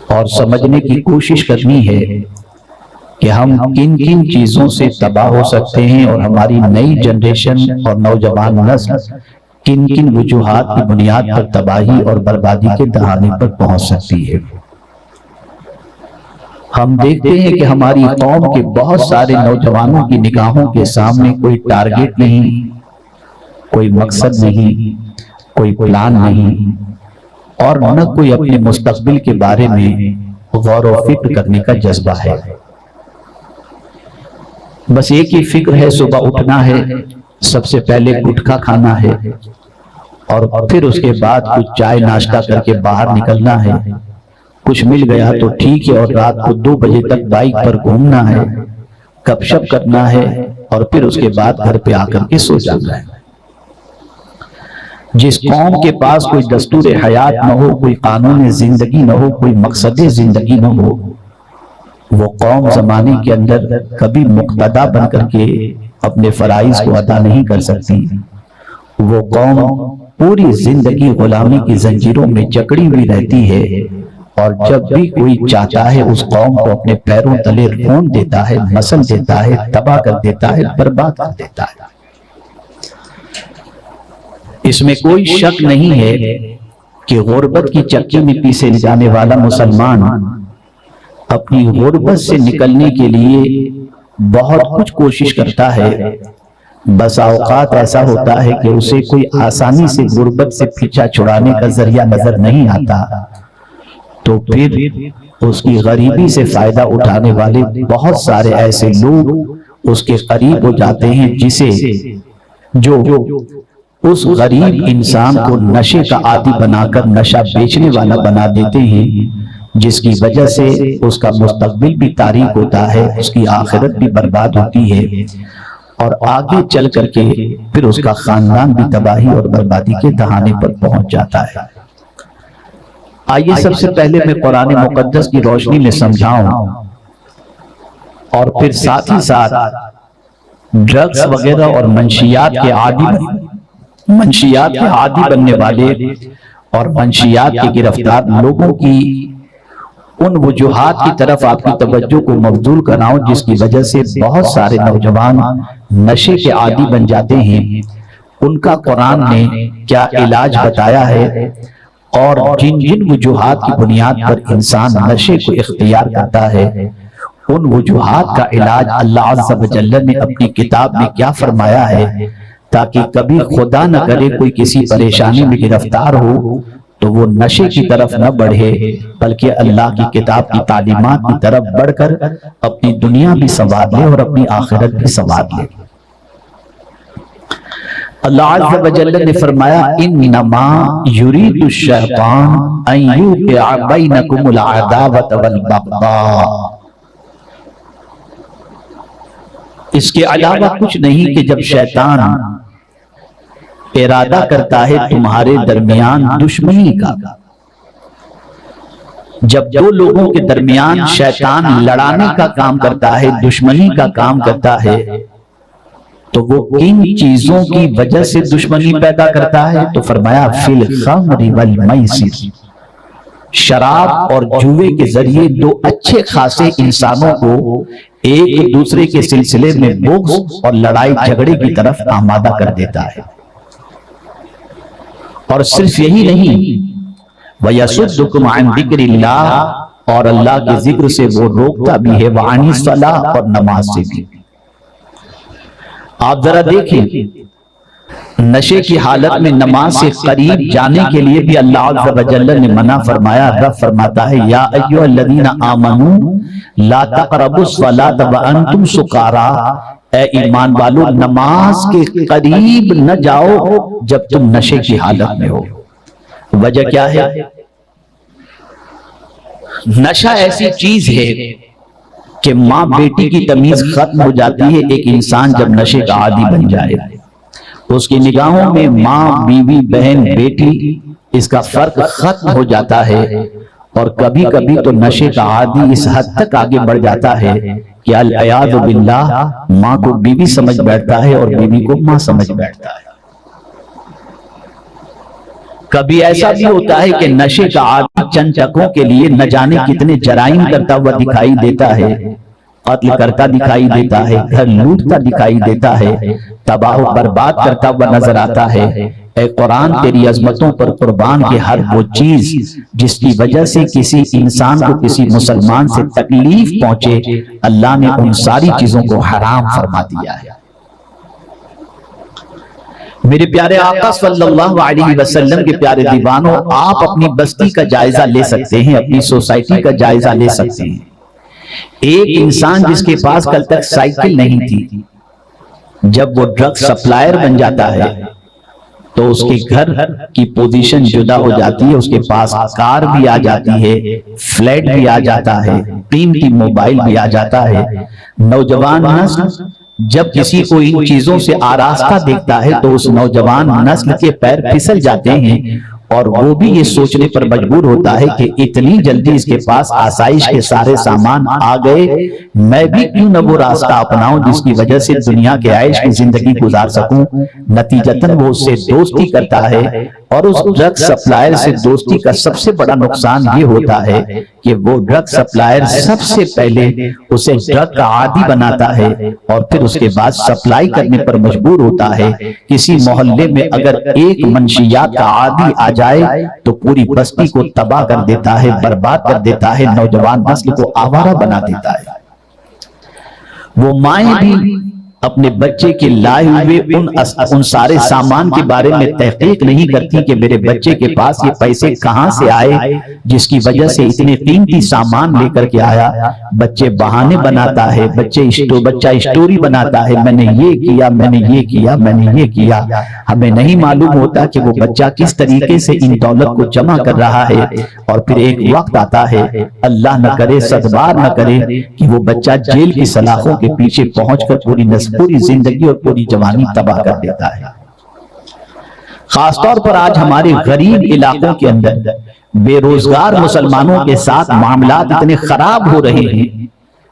اور سمجھنے کی کوشش کرنی ہے کہ ہم کن کن چیزوں سے تباہ ہو سکتے ہیں اور ہماری نئی جنریشن اور نوجوان نسل کن کن وجوہات کی بنیاد پر تباہی اور بربادی کے دہانے پر پہنچ سکتی ہے۔ ہم دیکھتے ہیں کہ ہماری قوم کے بہت سارے نوجوانوں کی نگاہوں کے سامنے کوئی ٹارگٹ نہیں، کوئی مقصد نہیں، کوئی پلان نہیں، اور نہ کوئی اپنے مستقبل کے بارے میں غور و فکر کرنے کا جذبہ ہے۔ بس ایک ہی فکر ہے، صبح اٹھنا ہے، سب سے پہلے گٹکا کھانا ہے، اور پھر اس کے بعد کچھ چائے ناشتہ کر کے باہر نکلنا ہے، کچھ مل گیا تو ٹھیک ہے، اور رات کو 2 بجے تک بائک پر گھومنا ہے، گپ شپ کرنا ہے، اور پھر اس کے بعد گھر پہ آ کر کے سو جانا ہے۔ جس قوم کے پاس کوئی دستور حیات نہ ہو، کوئی قانون زندگی نہ ہو، کوئی مقصد زندگی نہ ہو، وہ قوم زمانے کے اندر کبھی مقتدا بن کر کے اپنے فرائض کو ادا نہیں کر سکتی۔ وہ قوم پوری زندگی غلامی کی زنجیروں میں جکڑی ہوئی رہتی ہے، اور جب بھی کوئی چاہتا ہے اس قوم کو اپنے پیروں تلے رون دیتا ہے، مسل دیتا ہے، تباہ کر دیتا ہے، برباد کر دیتا ہے۔ اس میں کوئی شک نہیں ہے کہ غربت کی چکی میں پیسے جانے والا مسلمان اپنی غربت سے نکلنے کے لیے بہت کچھ کوشش کرتا ہے۔ بس اوقات ایسا ہوتا ہے کہ اسے کوئی آسانی سے غربت سے پیچھا چھڑانے کا ذریعہ نظر نہیں آتا، تو پھر اس کی غریبی سے فائدہ اٹھانے والے بہت سارے ایسے لوگ اس کے قریب ہو جاتے ہیں جو اس غریب انسان کو نشے کا عادی بنا کر نشہ بیچنے والا بنا دیتے ہیں، جس کی وجہ سے اس کا مستقبل بھی تاریک ہوتا ہے، اس کی آخرت بھی برباد ہوتی ہے، اور آگے چل کر کے پھر اس کا خاندان بھی تباہی اور بربادی کے دہانے پر پہنچ جاتا ہے۔ آئیے سب سے پہلے میں قرآن مقدس کی روشنی میں سمجھاؤں، اور پھر ساتھ ہی ساتھ ڈرگز وغیرہ اور منشیات کے عادی بننے والے اور منشیات کے گرفتار لوگوں کی ان وجوہات کی طرف آپ کی توجہ کو مبذول کراؤں جس کی وجہ سے بہت سارے نوجوان نشے کے عادی بن جاتے ہیں۔ ان کا قرآن نے کیا علاج بتایا ہے، اور جن جن وجوہات کی بنیاد پر انسان نشے کو اختیار کرتا ہے، ان وجوہات کا علاج اللہ عز و جل نے اپنی کتاب میں کیا فرمایا ہے، تاکہ کبھی خدا نہ کرے کوئی کسی پریشانی میں گرفتار ہو تو وہ نشے کی طرف نہ بڑھے، بلکہ اللہ کی کتاب کی تعلیمات کی طرف بڑھ کر اپنی دنیا بھی سنوار لے اور اپنی آخرت بھی سنوار لے۔ اللہ عز و جل نے فرمایا انما یرید الشیطان ان یوقع بینکم العداوۃ والبغضاء، اس کے علاوہ کچھ نہیں کہ جب شیطان ارادہ کرتا ہے تمہارے درمیان دشمنی کا، جب دو لوگوں کے درمیان شیطان لڑانے کا کام کرتا ہے، دشمنی کا کام کرتا ہے، تو وہ کن چیزوں کی وجہ سے دشمنی پیدا کرتا ہے؟ تو فرمایا فی الخمر والمیسر، شراب اور جوے کے ذریعے دو اچھے خاصے انسانوں کو ایک دوسرے کے سلسلے میں بغض اور لڑائی جھگڑے کی طرف آمادہ کر دیتا ہے۔ اور صرف یہی نہیں، وَيَصُدُّكُمْ عَنْ ذِكْرِ اللَّهِ، اور اللہ کے ذکر سے وہ روکتا بھی ہے، وَعَنِ الصَّلَاةِ، اور نماز سے بھی۔ آپ ذرا دیکھیں، نشے کی حالت میں نماز سے قریب جانے کے لیے بھی اللہ عز و جل نے منع فرمایا۔ رب فرماتا ہے یا ایھا الذین آمنوا لا تقربوا الصلاۃ وانتم سکارا، اے ایمان والو نماز کے قریب نہ جاؤ جب تم نشے کی حالت میں ہو۔ وجہ کیا ہے؟ نشہ ایسی چیز ہے کہ ماں بیٹی کی تمیز ختم ہو جاتی ہے۔ ایک انسان جب نشے کا عادی بن جائے، اس کی نگاہوں میں ماں، بیوی، بہن، بیٹی، اس کا فرق ختم ہو جاتا ہے، اور کبھی کبھی تو نشے کا عادی اس حد تک آگے بڑھ جاتا ہے کہ العیاذ باللہ ماں کو بیوی سمجھ بیٹھتا ہے اور بیوی کو ماں سمجھ بیٹھتا ہے۔ کبھی ایسا بھی ہوتا ہے کہ نشے کا عادی چند ٹکوں کے لیے نہ جانے کتنے جرائم کرتا ہوا دکھائی دیتا ہے، قتل کرتا دکھائی دیتا ہے، گھر لوٹتا دکھائی دیتا ہے، تباہ و برباد کرتا ہوا نظر آتا ہے۔ اے قرآن تیری عظمتوں پر قربان کے ہر وہ چیز جس کی وجہ سے کسی انسان کو کسی مسلمان سے تکلیف پہنچے، اللہ نے ان ساری چیزوں کو حرام فرما دیا ہے۔ میرے پیارے آقا صلی اللہ علیہ وسلم کے پیارے دیوانوں، آپ اپنی بستی کا جائزہ لے سکتے ہیں، اپنی سوسائٹی کا جائزہ لے سکتے ہیں۔ ایک انسان جس کے پاس کل تک سائیکل نہیں تھی، جب وہ ڈرگ سپلائر بن جاتا ہے تو اس کے گھر کی پوزیشن جدا ہو جاتی ہے، اس کے پاس کار بھی آ جاتی ہے، فلیٹ بھی آ جاتا ہے، قیمتی موبائل بھی آ جاتا ہے۔ نوجوان نسل جب کسی کو ان چیزوں سے آراستہ دیکھتا ہے تو اس نوجوان نسل کے پیر پھسل جاتے ہیں، اور وہ بھی یہ سوچنے پر مجبور ہوتا ہے کہ اتنی جلدی اس کے پاس آسائش کے سارے سامان آ گئے، میں بھی کیوں نہ وہ راستہ اپناؤں جس کی وجہ سے دنیا کے عیش کی زندگی گزار سکوں۔ نتیجتاً وہ اس سے دوستی کرتا ہے، اور اس ڈرگ سپلائر سے دوستی کا سب سے بڑا نقصان یہ ہوتا ہے کہ وہ ڈرگ سپلائر سب سے پہلے اسے ڈرگ کا عادی بناتا ہے، اور پھر اس کے بعد سپلائی کرنے پر مجبور ہوتا ہے۔ کسی محلے میں اگر ایک منشیات کا عادی آ جائے تو پوری بستی کو تباہ کر دیتا ہے، برباد کر دیتا ہے، نوجوان نسل کو آوارہ بنا دیتا ہے۔ وہ مائیں بھی اپنے بچے کے لائے ہوئے ان سارے سامان کے بارے میں تحقیق نہیں کرتی کہ میرے بچے کے پاس یہ پیسے کہاں سے آئے جس کی وجہ سے اتنے قیمتی سامان لے کر کے آیا۔ بچے بہانے بناتا ہے، بچہ اسٹوری بناتا ہے، میں نے یہ کیا، میں نے یہ کیا، میں نے یہ کیا۔ ہمیں نہیں معلوم ہوتا کہ وہ بچہ کس طریقے سے ان دولت کو جمع کر رہا ہے، اور پھر ایک وقت آتا ہے، اللہ نہ کرے صدبار نہ کرے، کہ وہ بچہ جیل کی سلاخوں کے پیچھے پہنچ کر پوری زندگی اور پوری جوانی تباہ کر دیتا ہے۔ خاص طور پر آج ہمارے غریب علاقوں کے اندر بے روزگار مسلمانوں کے ساتھ معاملات اتنے خراب ہو رہے ہیں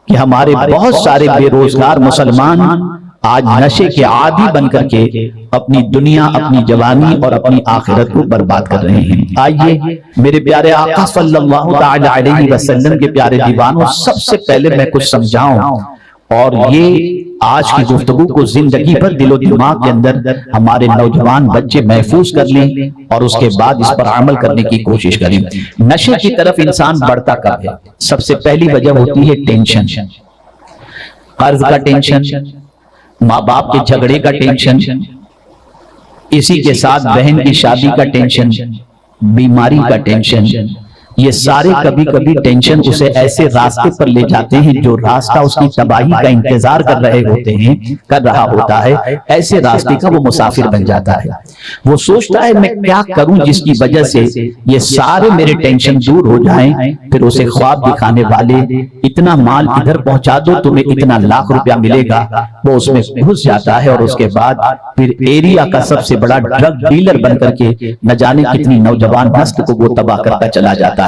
کہ ہمارے بہت سارے بے روزگار مسلمان آج نشے کے عادی بن کر کے اپنی دنیا، اپنی جوانی اور اپنی آخرت کو برباد کر رہے ہیں۔ آئیے میرے پیارے آقا صلی اللہ تعالی علیہ وسلم کے پیارے دیوانوں، سب سے پہلے میں کچھ سمجھاؤں، اور یہ آج کی گفتگو کو زندگی پر دل و دماغ کے اندر ہمارے نوجوان بچے محفوظ کر لیں، اور اس کے بعد اس پر عمل کرنے کی کوشش کریں۔ نشے کی طرف انسان بڑھتا کب ہے؟ سب سے پہلی وجہ ہوتی ہے ٹینشن، قرض کا ٹینشن، ماں باپ کے جھگڑے کا ٹینشن، اسی کے ساتھ بہن کی شادی کا ٹینشن، بیماری کا ٹینشن۔ یہ سارے کبھی کبھی ٹینشن اسے ایسے راستے پر لے جاتے ہیں جو راستہ اس کی تباہی کا انتظار کر رہا ہوتا ہے، ایسے راستے کا وہ مسافر بن جاتا ہے۔ وہ سوچتا ہے میں کیا کروں جس کی وجہ سے یہ سارے میرے ٹینشن دور ہو جائیں، پھر اسے خواب دکھانے والے اتنا مال ادھر پہنچا دو تمہیں اتنا لاکھ روپیہ ملے گا، وہ اس میں گھس جاتا ہے، اور اس کے بعد پھر ایریا کا سب سے بڑا ڈرگ ڈیلر بن کر کے نہ جانے کتنی نوجوان نسل کو وہ تباہ کرتا چلا جاتا ہے۔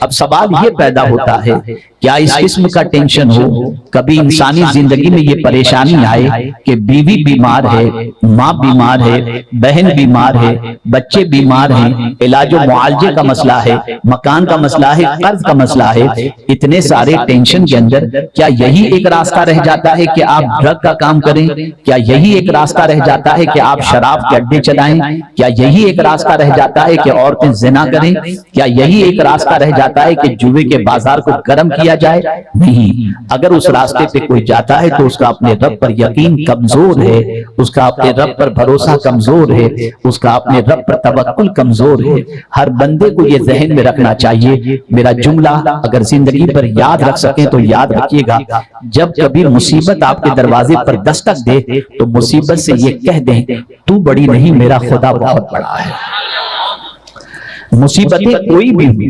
اب سوال یہ پیدا ہوتا ہے، کیا اس قسم کا ٹینشن ہو؟ کبھی انسانی زندگی میں یہ پریشانی آئے کہ بیوی بیمار ہے، ماں بیمار ہے، بہن بیمار ہے، بچے بیمار ہیں، علاج و معالجے کا مسئلہ ہے، مکان کا مسئلہ ہے، قرض کا مسئلہ ہے، اتنے سارے ٹینشن کے اندر کیا یہی ایک راستہ رہ جاتا ہے کہ آپ ڈرگ کا کام کریں؟ کیا یہی ایک راستہ رہ جاتا ہے کہ آپ شراب کے اڈے چلائیں؟ کیا یہی ایک راستہ رہ جاتا ہے کہ عورتیں زنا کریں؟ کیا یہی ایک راستہ رہ جاتا ہے کہ جوئے کے بازار کو گرم کیا جائے؟ نہیں۔ اگر اس راستے پہ کوئی جاتا ہے تو اس کا اپنے رب پر یقین کمزور ہے، اس کا اپنے رب پر بھروسہ کمزور ہے، اس کا اپنے رب پر توکل کمزور ہے۔ ہر بندے کو یہ ذہن میں رکھنا چاہیے، میرا جملہ اگر زندگی پر یاد رکھ سکیں تو یاد رکھیے گا، جب کبھی مصیبت آپ کے دروازے پر دستک دے تو مصیبت سے یہ کہہ دیں تو بڑی نہیں، میرا خدا بہت بڑا ہے۔ مصیبتیں کوئی بھی ہوئی،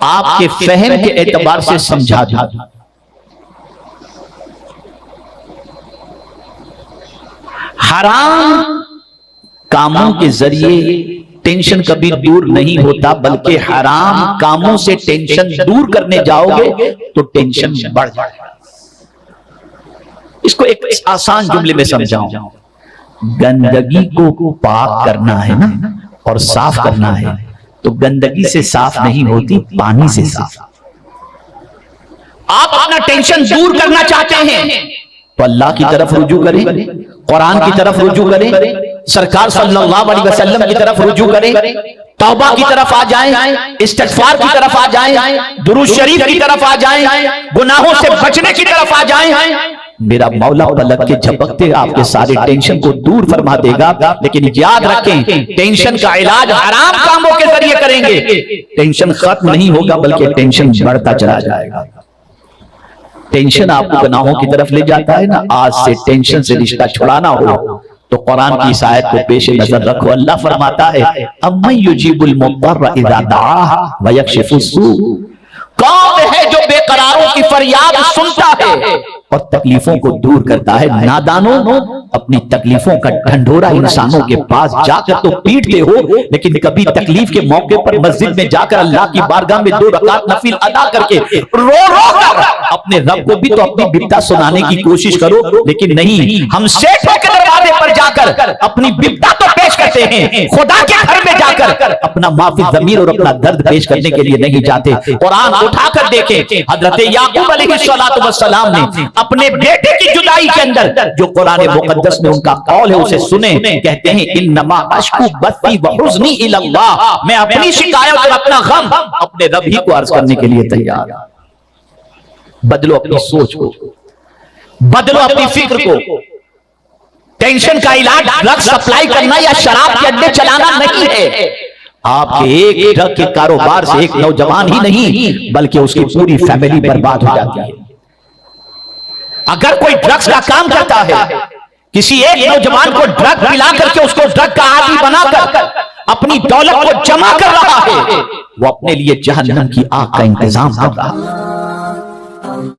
آپ کے فہم کے اعتبار سے سمجھا دوں. حرام کاموں کے ذریعے ٹینشن کبھی دور نہیں ہوتا، بلکہ حرام کاموں سے ٹینشن دور کرنے جاؤ گے تو ٹینشن بڑھ جائے گا. اس کو ایک آسان جملے میں سمجھاؤں. گندگی کو پاک کرنا ہے نا اور صاف کرنا ہے، تو گندگی سے صاف نہیں ہوتی، پانی سے صاف. آپ اپنا ٹینشن دور کرنا چاہتے ہیں تو اللہ کی طرف رجوع کریں، قرآن کی طرف رجوع کریں، سرکار صلی اللہ علیہ وسلم کی طرف رجوع کریں، توبہ کی طرف آ جائیں، استغفار کی طرف آ جائیں، درود شریف کی طرف آ جائیں، گناہوں سے بچنے کی طرف آ جائیں. میرا مولا پلک کے جھپکتے آپ کے سارے ٹینشن کو دور فرما دے گا. لیکن یاد رکھیں، ٹینشن کا علاج حرام کاموں کے ذریعے کریں گے، ٹینشن ختم نہیں ہوگا بلکہ ٹینشن بڑھتا چلا جائے گا. ٹینشن آپ کو گناہوں کی طرف لے جاتا ہے نا. آج سے ٹینشن سے رشتہ چھڑانا ہو تو قرآن کی اس آیت کو پیش نظر رکھو. اللہ فرماتا ہے اَمَّن يُجِيبُ الْمُضْطَرَّ إِذَا دَعَاهُ وَيَكْشِفُ السُّوءَ. کون ہے جو بے قراروں کی فریاد سنتا ہے اور تکلیفوں کو دور کرتا ہے. نادانوں، اپنی تکلیفوں کا ڈھنڈورا انسانوں کے پاس جا کر تو پیٹتے ہو، لیکن کبھی تکلیف کے موقع پر مسجد میں جا کر اللہ کی بارگاہ میں 2 رکعت نفل ادا کر کے رو کر اپنے رب کو بھی تو اپنی بپتا سنانے کی کوشش کرو. لیکن نہیں، ہم سیٹھوں کے دروازے پر جا کر اپنی بپتا تو پیش کرتے ہیں، خدا کے گھر میں جا کر اپنا معافی ضمیر اور اپنا درد پیش کرنے کے لیے نہیں جاتے. قرآن اٹھا کر دیکھیں، حضرت یعقوب علیہ السلام نے اپنے بیٹے کی جدائی کے اندر جو قرآن مقدس میں ان کا قول ہے اسے سنیں. کہتے ہیں انما اشکو بثی وحزنی الی اللہ. میں اپنی شکایت اور اپنا غم اپنے رب ہی کو عرض کرنے کے لیے تیار. بدلو اپنی سوچ کو، بدلو اپنی فکر کو. ٹینشن کا علاج ڈرگ سپلائی کرنا یا شراب کے اڈے چلانا نہیں ہے. آپ کے ایک ڈرگ کے کاروبار سے ایک نوجوان ہی نہیں بلکہ اس کی پوری فیملی برباد ہو جاتی ہے. اگر کوئی ڈرگز کا کام کرتا ہے، کسی ایک نوجوان کو ڈرگ پلا کر کے اس کو ڈرگ کا عادی بنا کر اپنی دولت کو جمع کر رہا ہے، وہ اپنے لیے جہنم کی آگ کا انتظام کر رہا ہے.